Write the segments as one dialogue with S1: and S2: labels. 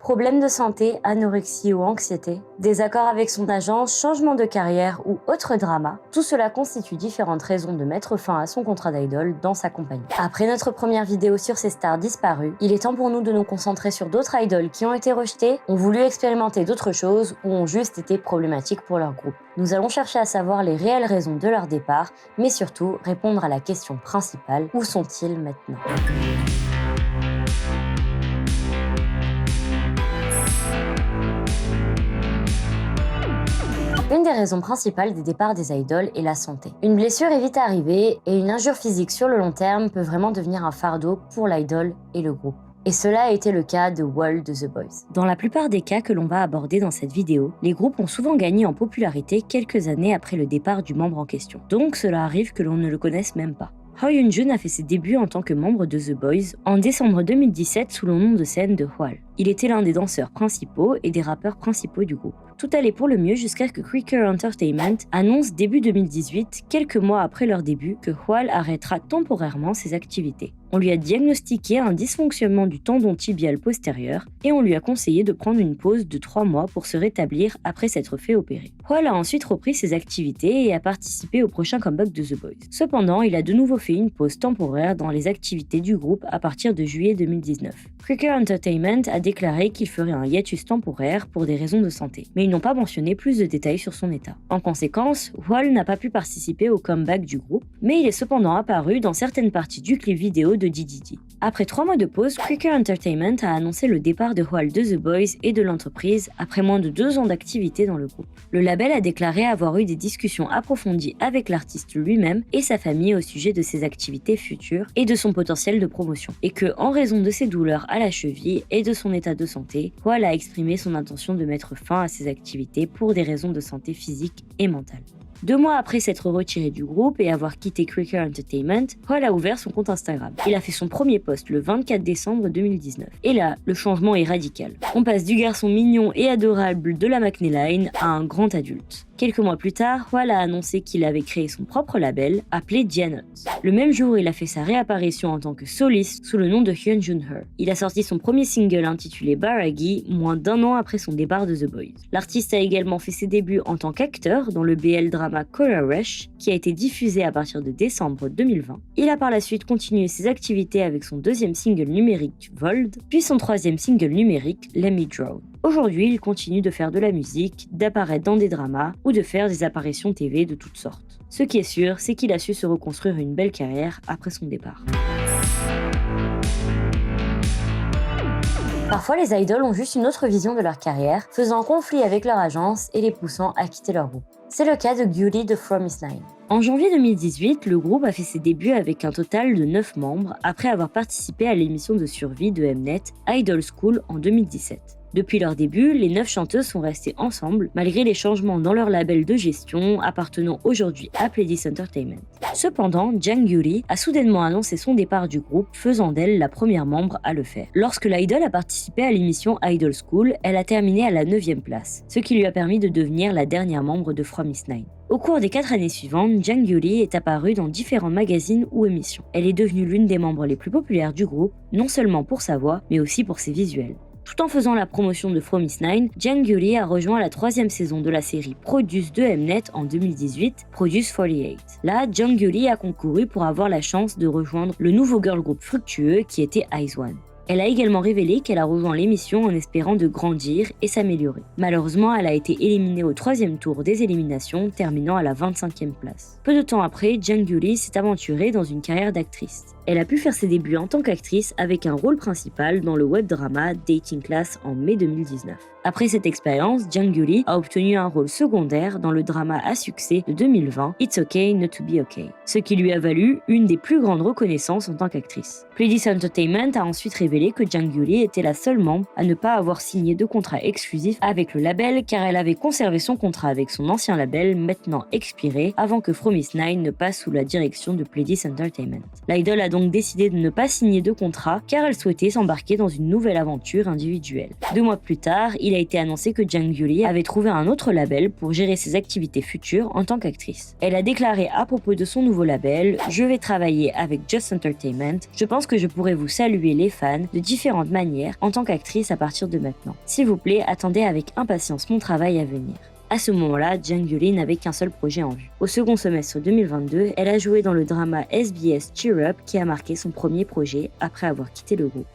S1: Problèmes de santé, anorexie ou anxiété, désaccord avec son agence, changement de carrière ou autre drama, tout cela constitue différentes raisons de mettre fin à son contrat d'idol dans sa compagnie. Après notre première vidéo sur ces stars disparues, il est temps pour nous de nous concentrer sur d'autres idoles qui ont été rejetées, ont voulu expérimenter d'autres choses ou ont juste été problématiques pour leur groupe. Nous allons chercher à savoir les réelles raisons de leur départ, mais surtout répondre à la question principale, où sont-ils maintenant ? Une des raisons principales des départs des idoles est la santé. Une blessure est vite arrivée et une injure physique sur le long terme peut vraiment devenir un fardeau pour l'idol et le groupe. Et cela a été le cas de Hwall de The Boys. Dans la plupart des cas que l'on va aborder dans cette vidéo, les groupes ont souvent gagné en popularité quelques années après le départ du membre en question. Donc cela arrive que l'on ne le connaisse même pas. Ho Young-jun a fait ses débuts en tant que membre de The Boys en décembre 2017 sous le nom de scène de Hwall. Il était l'un des danseurs principaux et des rappeurs principaux du groupe. Tout allait pour le mieux jusqu'à ce que Quaker Entertainment annonce début 2018, quelques mois après leur début, que Hwall arrêtera temporairement ses activités. On lui a diagnostiqué un dysfonctionnement du tendon tibial postérieur et on lui a conseillé de prendre une pause de 3 mois pour se rétablir après s'être fait opérer. Hwall a ensuite repris ses activités et a participé au prochain comeback de The Boys. Cependant, il a de nouveau fait une pause temporaire dans les activités du groupe à partir de juillet 2019. Quaker Entertainment a déclaré qu'il ferait un hiatus temporaire pour des raisons de santé, mais ils n'ont pas mentionné plus de détails sur son état. En conséquence, Hwall n'a pas pu participer au comeback du groupe, mais il est cependant apparu dans certaines parties du clip vidéo de DDD. Après 3 mois de pause, Quaker Entertainment a annoncé le départ de Hwall de The Boys et de l'entreprise après moins de 2 ans d'activité dans le groupe. Le label a déclaré avoir eu des discussions approfondies avec l'artiste lui-même et sa famille au sujet de ses activités futures et de son potentiel de promotion, et que, en raison de ses douleurs à la cheville et de son état de santé, Hwall a exprimé son intention de mettre fin à ses activités pour des raisons de santé physique et mentale. 2 mois après s'être retiré du groupe et avoir quitté Quaker Entertainment, Hwall a ouvert son compte Instagram. Il a fait son premier post le 24 décembre 2019. Et là, le changement est radical. On passe du garçon mignon et adorable de la McNay Line à un grand adulte. Quelques mois plus tard, Hwall a annoncé qu'il avait créé son propre label, appelé Gianot. Le même jour, il a fait sa réapparition en tant que soliste sous le nom de Hyun Jun-hee. Il a sorti son premier single intitulé Baragi, moins d'1 an après son départ de The Boys. L'artiste a également fait ses débuts en tant qu'acteur dans le BL drama Color Rush, qui a été diffusé à partir de décembre 2020. Il a par la suite continué ses activités avec son 2e single numérique Vold, puis son 3e single numérique Let Me Drown. Aujourd'hui, il continue de faire de la musique, d'apparaître dans des dramas ou de faire des apparitions TV de toutes sortes. Ce qui est sûr, c'est qu'il a su se reconstruire une belle carrière après son départ. Parfois, les idoles ont juste une autre vision de leur carrière, faisant conflit avec leur agence et les poussant à quitter leur groupe. C'est le cas de Gyuri de Fromis_9. En janvier 2018, le groupe a fait ses débuts avec un total de 9 membres après avoir participé à l'émission de survie de Mnet Idol School en 2017. Depuis leur début, les 9 chanteuses sont restées ensemble malgré les changements dans leur label de gestion appartenant aujourd'hui à Pledis Entertainment. Cependant, Jang Gyuri a soudainement annoncé son départ du groupe, faisant d'elle la première membre à le faire. Lorsque l'idol a participé à l'émission Idol School, elle a terminé à la 9e place, ce qui lui a permis de devenir la dernière membre de Fromis_9. Au cours des 4 années suivantes, Jang Gyuri est apparue dans différents magazines ou émissions. Elle est devenue l'une des membres les plus populaires du groupe, non seulement pour sa voix, mais aussi pour ses visuels. Tout en faisant la promotion de Fromis_9, Jang Gyuri a rejoint la 3e saison de la série Produce de Mnet en 2018, Produce 48. Là, Jang Gyuri a concouru pour avoir la chance de rejoindre le nouveau girl group fructueux qui était IZ*ONE. Elle a également révélé qu'elle a rejoint l'émission en espérant de grandir et s'améliorer. Malheureusement, elle a été éliminée au 3e tour des éliminations, terminant à la 25e place. Peu de temps après, Jang Gyuri s'est aventurée dans une carrière d'actrice. Elle a pu faire ses débuts en tant qu'actrice avec un rôle principal dans le web drama Dating Class en mai 2019. Après cette expérience, Jang Gyuri a obtenu un rôle secondaire dans le drama à succès de 2020 It's Okay Not to Be Okay, ce qui lui a valu une des plus grandes reconnaissances en tant qu'actrice. Pledis Entertainment a ensuite révélé que Jang Gyuri était la seule membre à ne pas avoir signé de contrat exclusif avec le label car elle avait conservé son contrat avec son ancien label maintenant expiré avant que Fromis_9 ne passe sous la direction de Pledis Entertainment. L'idol a donc donc décidé de ne pas signer de contrat car elle souhaitait s'embarquer dans une nouvelle aventure individuelle. 2 mois plus tard, il a été annoncé que Jung Yuli avait trouvé un autre label pour gérer ses activités futures en tant qu'actrice. Elle a déclaré à propos de son nouveau label « Je vais travailler avec Just Entertainment. Je pense que je pourrais vous saluer les fans de différentes manières en tant qu'actrice à partir de maintenant. S'il vous plaît, attendez avec impatience mon travail à venir. » À ce moment-là, Jung Yuli n'avait qu'un seul projet en vue. Au second semestre 2022, elle a joué dans le drama SBS Cheer Up qui a marqué son premier projet après avoir quitté le groupe.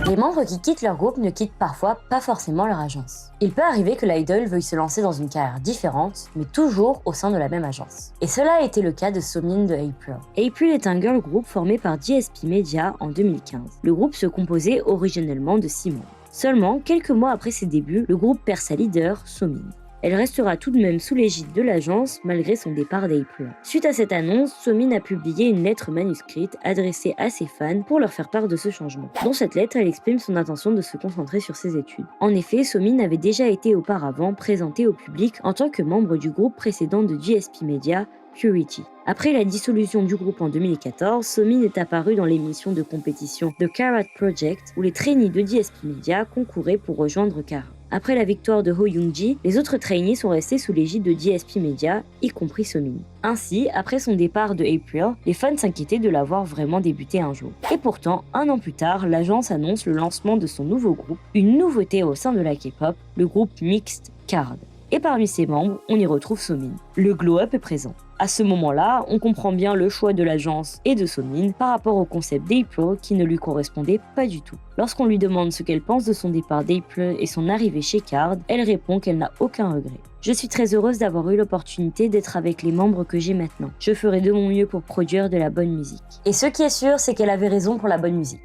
S1: Les membres qui quittent leur groupe ne quittent parfois pas forcément leur agence. Il peut arriver que l'idol veuille se lancer dans une carrière différente, mais toujours au sein de la même agence. Et cela a été le cas de Somin de April. April est un girl group formé par DSP Media en 2015. Le groupe se composait originellement de 6 membres. Seulement, quelques mois après ses débuts, le groupe perd sa leader, Somin. Elle restera tout de même sous l'égide de l'agence malgré son départ d'April. Suite à cette annonce, Somin a publié une lettre manuscrite adressée à ses fans pour leur faire part de ce changement. Dans cette lettre, elle exprime son intention de se concentrer sur ses études. En effet, Somin avait déjà été auparavant présentée au public en tant que membre du groupe précédent de GSP Media, Purity. Après la dissolution du groupe en 2014, Somin est apparue dans l'émission de compétition The Karat Project où les trainees de DSP Media concouraient pour rejoindre Kara. Après la victoire de Ho Young-ji, les autres trainees sont restés sous l'égide de DSP Media, y compris Somin. Ainsi, après son départ de April, les fans s'inquiétaient de la voir vraiment débuter un jour. Et pourtant, 1 an plus tard, l'agence annonce le lancement de son nouveau groupe, une nouveauté au sein de la K-pop, le groupe Mixed Card. Et parmi ses membres, on y retrouve Somin. Le glow-up est présent. À ce moment-là, on comprend bien le choix de l'agence et de Somin par rapport au concept d'April qui ne lui correspondait pas du tout. Lorsqu'on lui demande ce qu'elle pense de son départ d'April et son arrivée chez Card, elle répond qu'elle n'a aucun regret. Je suis très heureuse d'avoir eu l'opportunité d'être avec les membres que j'ai maintenant. Je ferai de mon mieux pour produire de la bonne musique. Et ce qui est sûr, c'est qu'elle avait raison pour la bonne musique.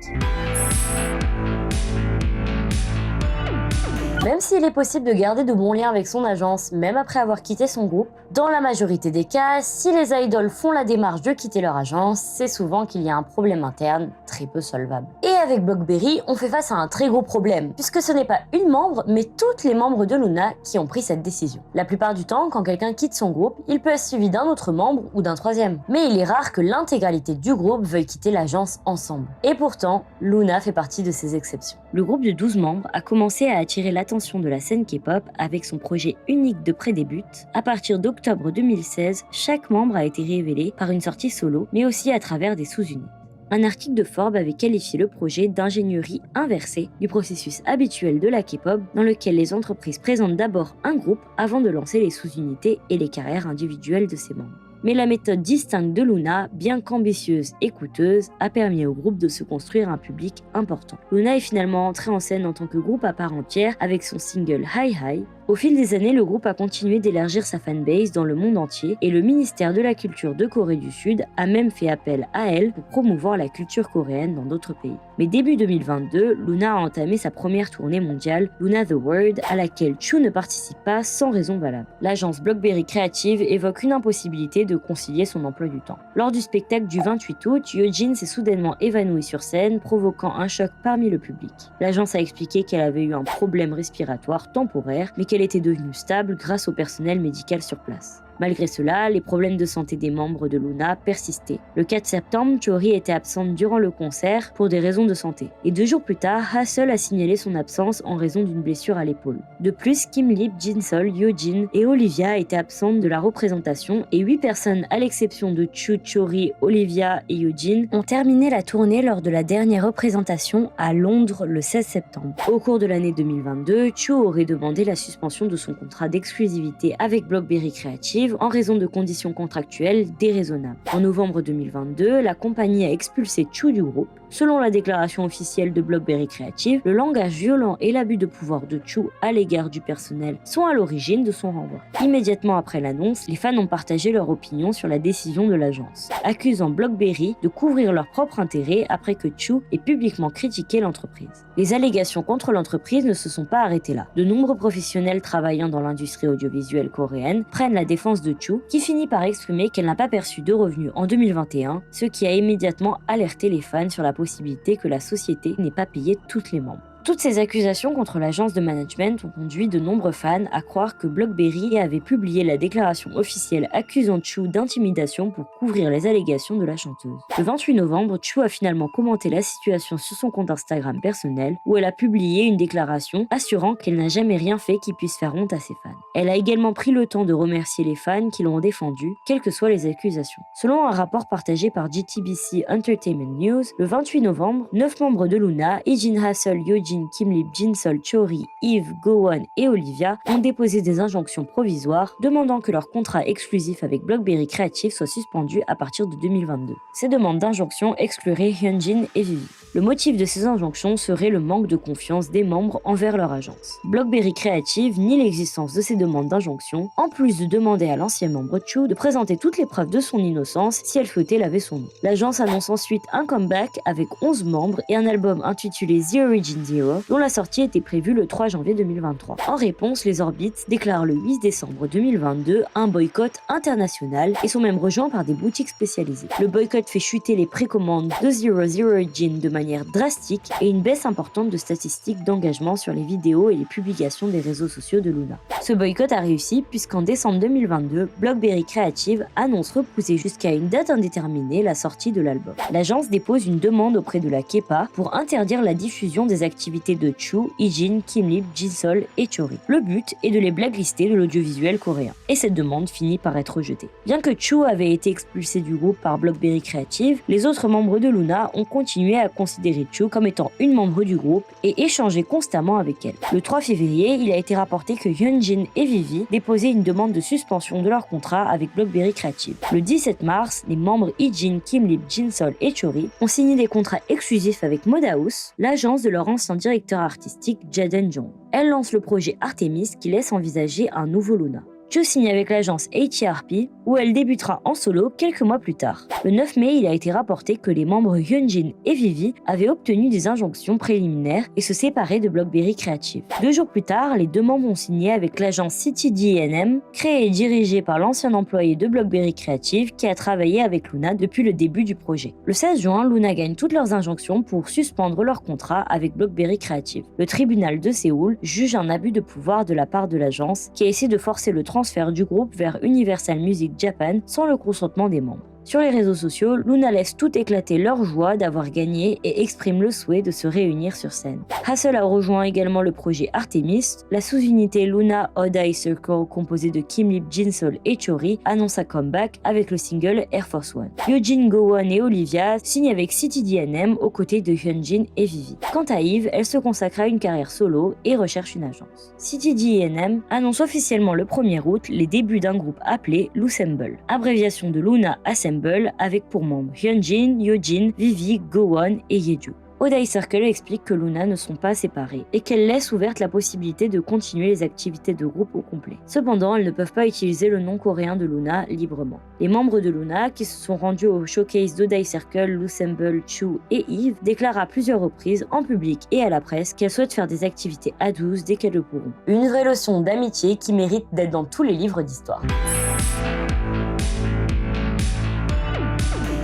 S1: Même s'il est possible de garder de bons liens avec son agence, même après avoir quitté son groupe, dans la majorité des cas, si les idols font la démarche de quitter leur agence, c'est souvent qu'il y a un problème interne très peu solvable. Et avec Blockberry, on fait face à un très gros problème, puisque ce n'est pas une membre, mais toutes les membres de Luna qui ont pris cette décision. La plupart du temps, quand quelqu'un quitte son groupe, il peut être suivi d'un autre membre ou d'un troisième. Mais il est rare que l'intégralité du groupe veuille quitter l'agence ensemble. Et pourtant, Luna fait partie de ces exceptions. Le groupe de 12 membres a commencé à attirer l'attention de la scène K-pop avec son projet unique de pré-début. À partir d'octobre 2016, chaque membre a été révélé par une sortie solo, mais aussi à travers des sous-unités. Un article de Forbes avait qualifié le projet d'ingénierie inversée du processus habituel de la K-pop dans lequel les entreprises présentent d'abord un groupe avant de lancer les sous-unités et les carrières individuelles de ses membres. Mais la méthode distincte de Luna, bien qu'ambitieuse et coûteuse, a permis au groupe de se construire un public important. Luna est finalement entrée en scène en tant que groupe à part entière avec son single Hi Hi. Au fil des années, le groupe a continué d'élargir sa fanbase dans le monde entier et le ministère de la Culture de Corée du Sud a même fait appel à elle pour promouvoir la culture coréenne dans d'autres pays. Mais début 2022, Luna a entamé sa première tournée mondiale, Luna The World, à laquelle Choo ne participe pas sans raison valable. L'agence Blockberry Creative évoque une impossibilité de concilier son emploi du temps. Lors du spectacle du 28 août, Yeojin s'est soudainement évanoui sur scène, provoquant un choc parmi le public. L'agence a expliqué qu'elle avait eu un problème respiratoire temporaire, mais qu'elle était devenue stable grâce au personnel médical sur place. Malgré cela, les problèmes de santé des membres de Luna persistaient. Le 4 septembre, Chori était absente durant le concert pour des raisons de santé. Et 2 jours plus tard, Hassel a signalé son absence en raison d'une blessure à l'épaule. De plus, Kim Lip, Jinsol, Yeojin et Olivia étaient absentes de la représentation et 8 personnes, à l'exception de Choo, Chori, Olivia et Yeojin, ont terminé la tournée lors de la dernière représentation à Londres le 16 septembre. Au cours de l'année 2022, Choo aurait demandé la suspension de son contrat d'exclusivité avec Blockberry Creative en raison de conditions contractuelles déraisonnables. En novembre 2022, la compagnie a expulsé Choo du groupe. Selon la déclaration officielle de Blockberry Creative, le langage violent et l'abus de pouvoir de Choo à l'égard du personnel sont à l'origine de son renvoi. Immédiatement après l'annonce, les fans ont partagé leur opinion sur la décision de l'agence, accusant Blockberry de couvrir leur propre intérêt après que Choo ait publiquement critiqué l'entreprise. Les allégations contre l'entreprise ne se sont pas arrêtées là. De nombreux professionnels travaillant dans l'industrie audiovisuelle coréenne prennent la défense de Choo, qui finit par exprimer qu'elle n'a pas perçu de revenus en 2021, ce qui a immédiatement alerté les fans sur la possibilité que la société n'ait pas payé toutes les membres. Toutes ces accusations contre l'agence de management ont conduit de nombreux fans à croire que BlockBerry avait publié la déclaration officielle accusant Chu d'intimidation pour couvrir les allégations de la chanteuse. Le 28 novembre, Chu a finalement commenté la situation sur son compte Instagram personnel où elle a publié une déclaration assurant qu'elle n'a jamais rien fait qui puisse faire honte à ses fans. Elle a également pris le temps de remercier les fans qui l'ont défendue, quelles que soient les accusations. Selon un rapport partagé par JTBC Entertainment News, le 28 novembre, 9 membres de Luna, Ijin Hassel, Yeojin, Kim Lip, Jinsol, Chori, Eve, Gowon et Olivia ont déposé des injonctions provisoires demandant que leur contrat exclusif avec BlockBerry Creative soit suspendu à partir de 2022. Ces demandes d'injonction excluraient Hyunjin et Vivi. Le motif de ces injonctions serait le manque de confiance des membres envers leur agence. BlockBerry Creative nie l'existence de ces demandes d'injonction, en plus de demander à l'ancien membre Chu de présenter toutes les preuves de son innocence si elle souhaitait laver son nom. L'agence annonce ensuite un comeback avec 11 membres et un album intitulé The Origin Zero, dont la sortie était prévue le 3 janvier 2023. En réponse, les Orbits déclarent le 8 décembre 2022 un boycott international et sont même rejoints par des boutiques spécialisées. Le boycott fait chuter les précommandes de The Origin de manière drastique et une baisse importante de statistiques d'engagement sur les vidéos et les publications des réseaux sociaux de Luna. Ce boycott a réussi puisqu'en décembre 2022, BlockBerry Creative annonce repousser jusqu'à une date indéterminée la sortie de l'album. L'agence dépose une demande auprès de la KEPA pour interdire la diffusion des activités de Chu, Ijin, Kim Lip, Jinsol et Chori. Le but est de les blacklister de l'audiovisuel coréen. Et cette demande finit par être rejetée. Bien que Chu avait été expulsé du groupe par BlockBerry Creative, les autres membres de Luna ont continué à considérer Chu comme étant une membre du groupe et échanger constamment avec elle. Le 3 février, il a été rapporté que Hyunjin et Vivi déposaient une demande de suspension de leur contrat avec BlockBerry Creative. Le 17 mars, les membres Ijin, Kim Lip, Jinsol et Chori ont signé des contrats exclusifs avec Modahouse, l'agence de leur ancien directeur artistique Jaden Jong. Elle lance le projet Artemis qui laisse envisager un nouveau Luna. Chu signe avec l'agence HRP où elle débutera en solo quelques mois plus tard. Le 9 mai, il a été rapporté que les membres Hyunjin et Vivi avaient obtenu des injonctions préliminaires et se séparaient de BlockBerry Creative. 2 jours plus tard, les 2 membres ont signé avec l'agence CTD&M, créée et dirigée par l'ancien employé de BlockBerry Creative qui a travaillé avec Luna depuis le début du projet. Le 16 juin, Luna gagne toutes leurs injonctions pour suspendre leur contrat avec BlockBerry Creative. Le tribunal de Séoul juge un abus de pouvoir de la part de l'agence qui a essayé de forcer le transfert du groupe vers Universal Music Japan sans le consentement des membres. Sur les réseaux sociaux, Luna laisse tout éclater leur joie d'avoir gagné et exprime le souhait de se réunir sur scène. Hassel a rejoint également le projet Artemis. La sous-unité Luna Odd Eye Circle, composée de Kim Lip, Jinsol et Chori, annonce un comeback avec le single Air Force One. Yeojin, Gowon et Olivia signent avec CTD&M aux côtés de Hyunjin et Vivi. Quant à Eve, elle se consacre à une carrière solo et recherche une agence. CTD&M annonce officiellement le 1er août les débuts d'un groupe appelé Loossemble, abréviation de Luna Assemble avec pour membres Hyunjin, Yeojin, Vivi, Gowon et Yeju. Odd Eye Circle explique que Luna ne sont pas séparées et qu'elle laisse ouverte la possibilité de continuer les activités de groupe au complet. Cependant, elles ne peuvent pas utiliser le nom coréen de Luna librement. Les membres de Luna, qui se sont rendus au showcase d'Odd Eye Circle, Loossemble, Chu et Eve, déclarent à plusieurs reprises, en public et à la presse, qu'elles souhaitent faire des activités à 12 dès qu'elles le pourront. Une vraie leçon d'amitié qui mérite d'être dans tous les livres d'histoire.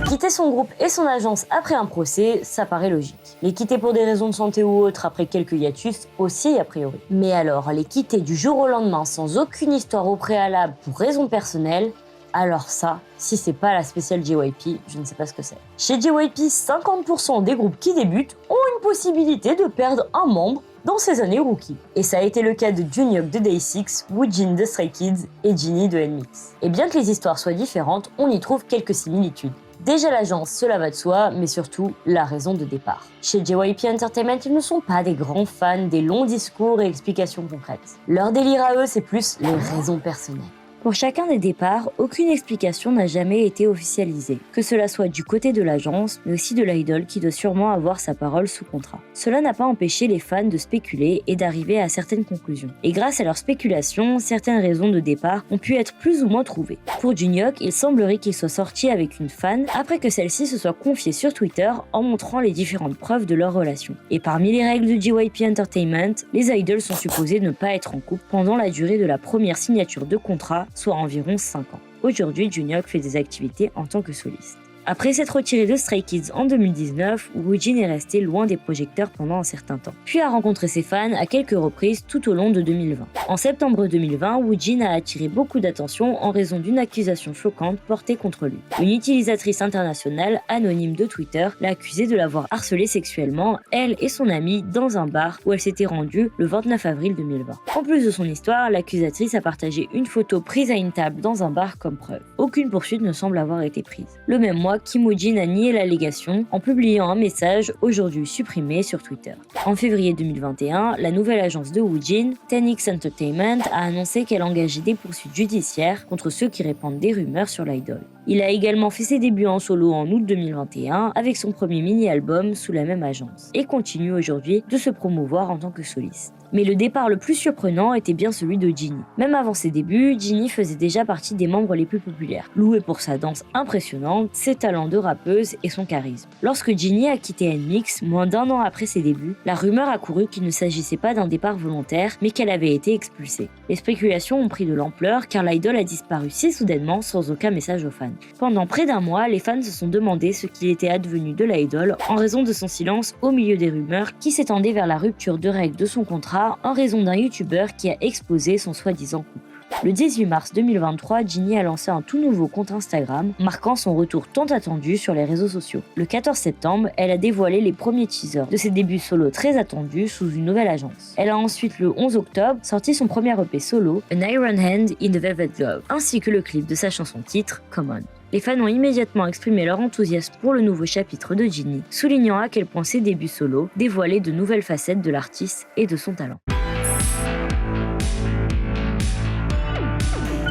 S1: Quitter son groupe et son agence après un procès, ça paraît logique. Les quitter pour des raisons de santé ou autres après quelques hiatus, aussi a priori. Mais alors, les quitter du jour au lendemain sans aucune histoire au préalable pour raisons personnelles, alors ça, si c'est pas la spéciale JYP, je ne sais pas ce que c'est. Chez JYP, 50% des groupes qui débutent ont une possibilité de perdre un membre dans ces années rookie. Et ça a été le cas de Junhyuk de Day6, Woojin de Stray Kids et Jinnie de NMIXX. Et bien que les histoires soient différentes, on y trouve quelques similitudes. Déjà l'agence, cela va de soi, mais surtout la raison de départ. Chez JYP Entertainment, ils ne sont pas des grands fans des longs discours et explications concrètes. Leur délire à eux, c'est plus les raisons personnelles. Pour chacun des départs, aucune explication n'a jamais été officialisée, que cela soit du côté de l'agence, mais aussi de l'idol qui doit sûrement avoir sa parole sous contrat. Cela n'a pas empêché les fans de spéculer et d'arriver à certaines conclusions. Et grâce à leurs spéculations, certaines raisons de départ ont pu être plus ou moins trouvées. Pour Junhyuk, il semblerait qu'il soit sorti avec une fan après que celle-ci se soit confiée sur Twitter en montrant les différentes preuves de leur relation. Et parmi les règles de JYP Entertainment, les idols sont supposés ne pas être en couple pendant la durée de la première signature de contrat, soit environ 5 ans. Aujourd'hui, Junhyuk fait des activités en tant que soliste. Après s'être retiré de Stray Kids en 2019, Woojin est resté loin des projecteurs pendant un certain temps, puis a rencontré ses fans à quelques reprises tout au long de 2020. En septembre 2020, Woojin a attiré beaucoup d'attention en raison d'une accusation choquante portée contre lui. Une utilisatrice internationale anonyme de Twitter l'a accusé de l'avoir harcelé sexuellement, elle et son amie, dans un bar où elle s'était rendue le 29 avril 2020. En plus de son histoire, l'accusatrice a partagé une photo prise à une table dans un bar comme preuve. Aucune poursuite ne semble avoir été prise. Le même mois, Kim Woojin a nié l'allégation en publiant un message aujourd'hui supprimé sur Twitter. En février 2021, la nouvelle agence de Woojin, 10X Entertainment, a annoncé qu'elle engageait des poursuites judiciaires contre ceux qui répandent des rumeurs sur l'idol. Il a également fait ses débuts en solo en août 2021 avec son premier mini-album sous la même agence et continue aujourd'hui de se promouvoir en tant que soliste. Mais le départ le plus surprenant était bien celui de Jinnie. Même avant ses débuts, Jinnie faisait déjà partie des membres les plus populaires, louée pour sa danse impressionnante, ses talents de rappeuse et son charisme. Lorsque Jinnie a quitté NMIXX, moins d'un an après ses débuts, la rumeur a couru qu'il ne s'agissait pas d'un départ volontaire, mais qu'elle avait été expulsée. Les spéculations ont pris de l'ampleur car l'idol a disparu si soudainement sans aucun message aux fans. Pendant près d'un mois, les fans se sont demandé ce qu'il était advenu de l'idol en raison de son silence au milieu des rumeurs qui s'étendaient vers la rupture de règles de son contrat en raison d'un youtubeur qui a exposé son soi-disant couple. Le 18 mars 2023, Jinnie a lancé un tout nouveau compte Instagram, marquant son retour tant attendu sur les réseaux sociaux. Le 14 septembre, elle a dévoilé les premiers teasers de ses débuts solo très attendus sous une nouvelle agence. Elle a ensuite, le 11 octobre, sorti son premier EP solo, An Iron Hand in the Velvet Glove, ainsi que le clip de sa chanson titre, Come On. Les fans ont immédiatement exprimé leur enthousiasme pour le nouveau chapitre de Jinnie, soulignant à quel point ses débuts solo dévoilaient de nouvelles facettes de l'artiste et de son talent.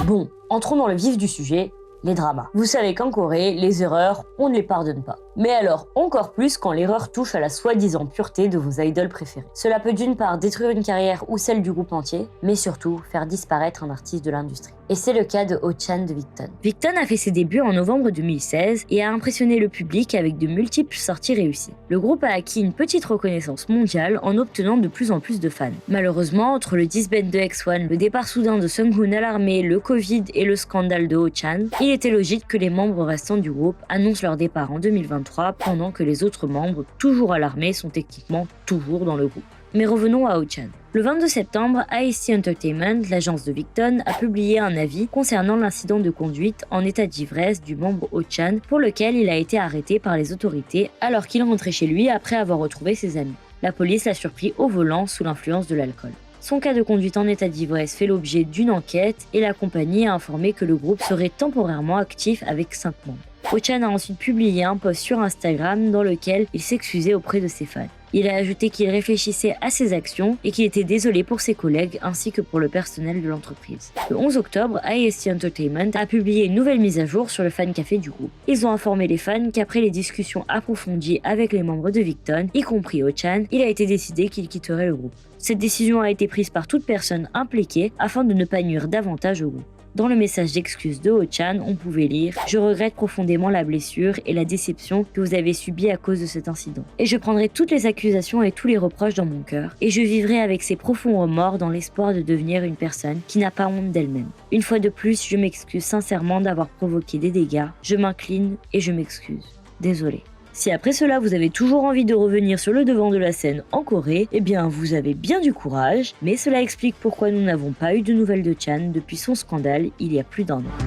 S1: Bon, entrons dans le vif du sujet, les dramas. Vous savez qu'en Corée, les erreurs, on ne les pardonne pas. Mais alors, encore plus quand l'erreur touche à la soi-disant pureté de vos idoles préférés. Cela peut d'une part détruire une carrière ou celle du groupe entier, mais surtout faire disparaître un artiste de l'industrie. Et c'est le cas de Oh-chan de Victon. Victon a fait ses débuts en novembre 2016 et a impressionné le public avec de multiples sorties réussies. Le groupe a acquis une petite reconnaissance mondiale en obtenant de plus en plus de fans. Malheureusement, entre le disband de X1, le départ soudain de Sunghoon à l'armée, le Covid et le scandale de Oh-chan, il était logique que les membres restants du groupe annoncent leur départ en 2023 pendant que les autres membres, toujours à l'armée, sont techniquement toujours dans le groupe. Mais revenons à Oh-chan. Le 22 septembre, ASC Entertainment, l'agence de Victon, a publié un avis concernant l'incident de conduite en état d'ivresse du membre Oh-chan pour lequel il a été arrêté par les autorités alors qu'il rentrait chez lui après avoir retrouvé ses amis. La police l'a surpris au volant sous l'influence de l'alcool. Son cas de conduite en état d'ivresse fait l'objet d'une enquête et la compagnie a informé que le groupe serait temporairement actif avec 5 membres. Oh-chan a ensuite publié un post sur Instagram dans lequel il s'excusait auprès de ses fans. Il a ajouté qu'il réfléchissait à ses actions et qu'il était désolé pour ses collègues ainsi que pour le personnel de l'entreprise. Le 11 octobre, ASC Entertainment a publié une nouvelle mise à jour sur le fan café du groupe. Ils ont informé les fans qu'après les discussions approfondies avec les membres de Victon, y compris Oh-chan, il a été décidé qu'il quitterait le groupe. Cette décision a été prise par toute personne impliquée afin de ne pas nuire davantage au groupe. Dans le message d'excuse de Oh-chan, on pouvait lire « Je regrette profondément la blessure et la déception que vous avez subie à cause de cet incident. Et je prendrai toutes les accusations et tous les reproches dans mon cœur, et je vivrai avec ces profonds remords dans l'espoir de devenir une personne qui n'a pas honte d'elle-même. Une fois de plus, je m'excuse sincèrement d'avoir provoqué des dégâts, je m'incline et je m'excuse. Désolé. » Si après cela vous avez toujours envie de revenir sur le devant de la scène en Corée, eh bien vous avez bien du courage, mais cela explique pourquoi nous n'avons pas eu de nouvelles de Chan depuis son scandale il y a plus d'un an.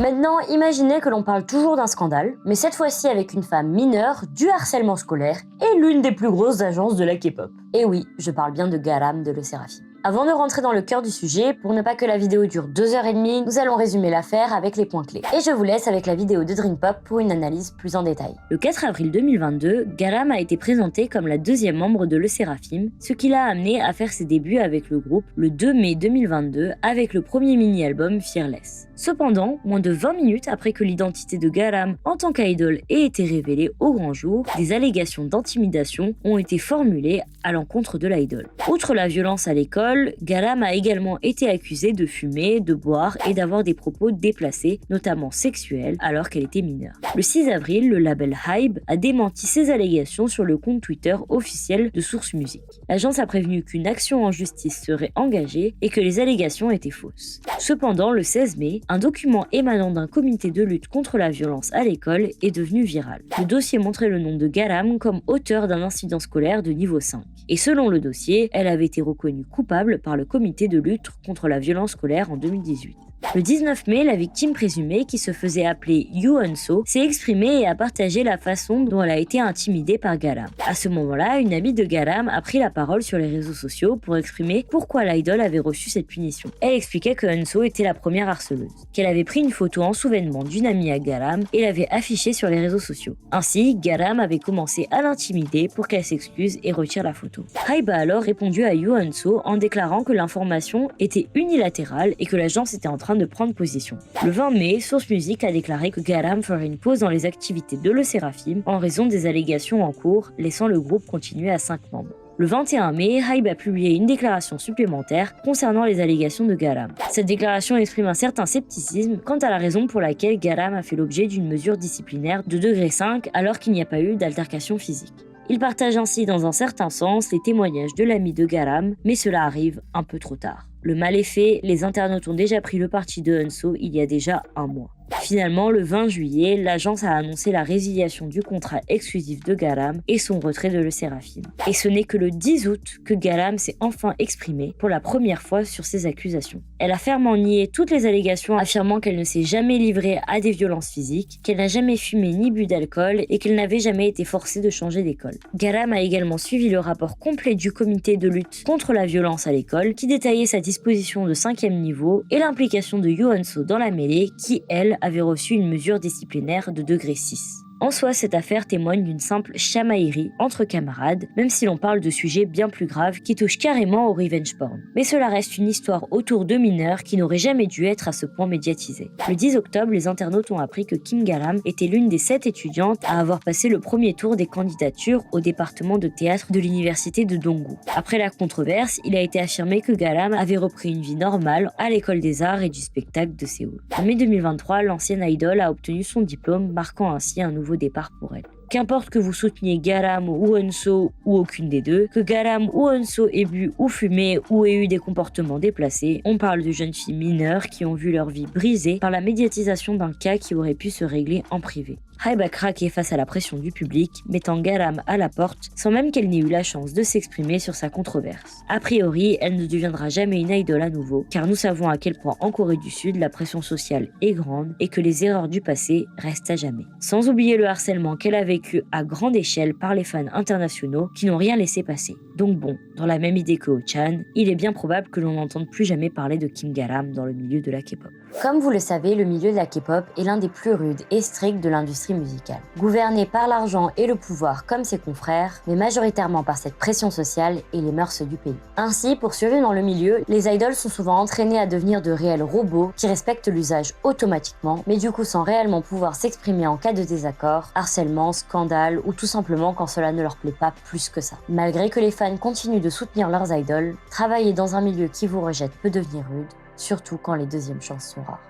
S1: Maintenant, imaginez que l'on parle toujours d'un scandale, mais cette fois-ci avec une femme mineure, du harcèlement scolaire et l'une des plus grosses agences de la K-pop. Et oui, je parle bien de Garam de Le Sserafim. Avant de rentrer dans le cœur du sujet, pour ne pas que la vidéo dure 2h30, nous allons résumer l'affaire avec les points clés. Et je vous laisse avec la vidéo de Dreampop pour une analyse plus en détail. Le 4 avril 2022, Garam a été présentée comme la deuxième membre de Le Sserafim, ce qui l'a amené à faire ses débuts avec le groupe le 2 mai 2022 avec le premier mini-album Fearless. Cependant, moins de 20 minutes après que l'identité de Garam en tant qu'idole ait été révélée au grand jour, des allégations d'intimidation ont été formulées à l'encontre de l'idole. Outre la violence à l'école, l'école, Garam a également été accusée de fumer, de boire et d'avoir des propos déplacés, notamment sexuels, alors qu'elle était mineure. Le 6 avril, le label Hybe a démenti ces allégations sur le compte Twitter officiel de Source Music. L'agence a prévenu qu'une action en justice serait engagée et que les allégations étaient fausses. Cependant, le 16 mai, un document émanant d'un comité de lutte contre la violence à l'école est devenu viral. Le dossier montrait le nom de Garam comme auteur d'un incident scolaire de niveau 5. Et selon le dossier, elle avait été reconnue coupable par le comité de lutte contre la violence scolaire en 2018. Le 19 mai, la victime présumée, qui se faisait appeler Yoo Eun-so, s'est exprimée et a partagé la façon dont elle a été intimidée par Garam. À ce moment-là, une amie de Garam a pris la parole sur les réseaux sociaux pour exprimer pourquoi l'idole avait reçu cette punition. Elle expliquait que Eun-so était la première harceleuse, qu'elle avait pris une photo en souvenir d'une amie à Garam et l'avait affichée sur les réseaux sociaux. Ainsi, Garam avait commencé à l'intimider pour qu'elle s'excuse et retire la photo. Hybe a alors répondu à Yoo Eun-so en déclarant que l'information était unilatérale et que l'agence était en train de prendre position. Le 20 mai, Source Music a déclaré que Garam ferait une pause dans les activités de Le Seraphim en raison des allégations en cours, laissant le groupe continuer à 5 membres. Le 21 mai, Hybe a publié une déclaration supplémentaire concernant les allégations de Garam. Cette déclaration exprime un certain scepticisme quant à la raison pour laquelle Garam a fait l'objet d'une mesure disciplinaire de degré 5 alors qu'il n'y a pas eu d'altercation physique. Il partage ainsi dans un certain sens les témoignages de l'ami de Garam, mais cela arrive un peu trop tard. Le mal est fait, les internautes ont déjà pris le parti de Eun-so il y a déjà un mois. Finalement, le 20 juillet, l'agence a annoncé la résiliation du contrat exclusif de Garam et son retrait de Le Seraphim. Et ce n'est que le 10 août que Garam s'est enfin exprimée pour la première fois sur ces accusations. Elle a fermement nié toutes les allégations, affirmant qu'elle ne s'est jamais livrée à des violences physiques, qu'elle n'a jamais fumé ni bu d'alcool et qu'elle n'avait jamais été forcée de changer d'école. Garam a également suivi le rapport complet du comité de lutte contre la violence à l'école qui détaillait sa disposition de 5e niveau et l'implication de Yoo Eun-so dans la mêlée qui, elle, avait reçu une mesure disciplinaire de degré 6. En soi, cette affaire témoigne d'une simple chamaillerie entre camarades, même si l'on parle de sujets bien plus graves qui touchent carrément au revenge porn. Mais cela reste une histoire autour de mineurs qui n'aurait jamais dû être à ce point médiatisée. Le 10 octobre, les internautes ont appris que Kim Garam était l'une des 7 étudiantes à avoir passé le premier tour des candidatures au département de théâtre de l'université de Donggu. Après la controverse, il a été affirmé que Garam avait repris une vie normale à l'école des arts et du spectacle de Séoul. En mai 2023, l'ancienne idole a obtenu son diplôme, marquant ainsi un nouveau départ pour elle. Qu'importe que vous souteniez Garam ou Eun-so ou aucune des deux, que Garam ou Eun-so ait bu ou fumé ou ait eu des comportements déplacés, on parle de jeunes filles mineures qui ont vu leur vie brisée par la médiatisation d'un cas qui aurait pu se régler en privé. Hybe a craqué face à la pression du public, mettant Garam à la porte sans même qu'elle n'ait eu la chance de s'exprimer sur sa controverse. A priori, elle ne deviendra jamais une idole à nouveau, car nous savons à quel point en Corée du Sud la pression sociale est grande et que les erreurs du passé restent à jamais. Sans oublier le harcèlement qu'elle a vécu à grande échelle par les fans internationaux qui n'ont rien laissé passer. Donc bon, dans la même idée que Oh-chan, il est bien probable que l'on n'entende plus jamais parler de Kim Garam dans le milieu de la K-pop.
S2: Comme vous le savez, le milieu de la K-pop est l'un des plus rudes et stricts de l'industrie musicale. Gouverné par l'argent et le pouvoir comme ses confrères, mais majoritairement par cette pression sociale et les mœurs du pays. Ainsi, pour survivre dans le milieu, les idoles sont souvent entraînées à devenir de réels robots qui respectent l'usage automatiquement, mais du coup sans réellement pouvoir s'exprimer en cas de désaccord, harcèlement, scandale ou tout simplement quand cela ne leur plaît pas plus que ça. Malgré que les fans continuent de soutenir leurs idoles, travailler dans un milieu qui vous rejette peut devenir rude, surtout quand les deuxièmes chances sont rares.